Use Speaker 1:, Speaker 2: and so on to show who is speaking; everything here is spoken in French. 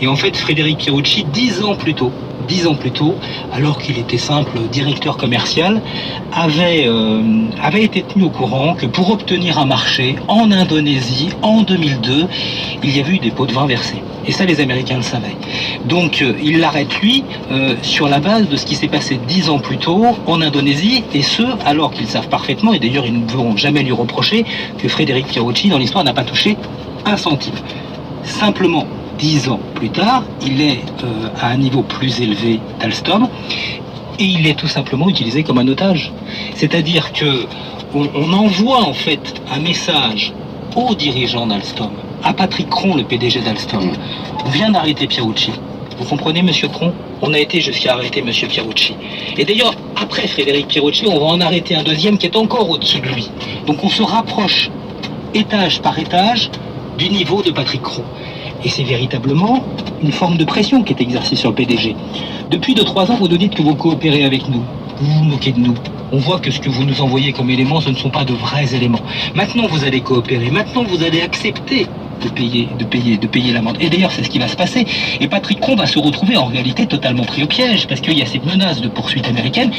Speaker 1: Et en fait, Frédéric Pierucci, 10 ans plus tôt, alors qu'il était simple directeur commercial, avait été tenu au courant que pour obtenir un marché en Indonésie, en 2002, il y avait eu des pots de vin versés. Et ça, les Américains le savaient. Donc, il l'arrête, lui, sur la base de ce qui s'est passé 10 ans plus tôt en Indonésie, et ce, alors qu'ils savent parfaitement, et d'ailleurs, ils ne pourront jamais lui reprocher, que Frédéric Pierucci, dans l'histoire, n'a pas touché un centime. Simplement, 10 ans plus tard, il est à un niveau plus élevé d'Alstom, et il est tout simplement utilisé comme un otage. C'est-à-dire que on envoie en fait un message aux dirigeants d'Alstom, à Patrick Cron, le PDG d'Alstom. On vient d'arrêter Pierucci. Vous comprenez, monsieur Cron? On a été jusqu'à arrêter monsieur Pierucci. Et d'ailleurs, après Frédéric Pierucci, on va en arrêter un deuxième qui est encore au-dessus de lui. Donc on se rapproche, étage par étage, du niveau de Patrick Cron. Et c'est véritablement une forme de pression qui est exercée sur le PDG. Depuis 2-3 ans, vous nous dites que vous coopérez avec nous. Vous vous moquez de nous. On voit que ce que vous nous envoyez comme éléments, ce ne sont pas de vrais éléments. Maintenant, vous allez coopérer. Maintenant, vous allez accepter de payer l'amende. Et d'ailleurs, c'est ce qui va se passer. Et Patrick Cron va se retrouver en réalité totalement pris au piège, parce qu'il y a cette menace de poursuite américaine.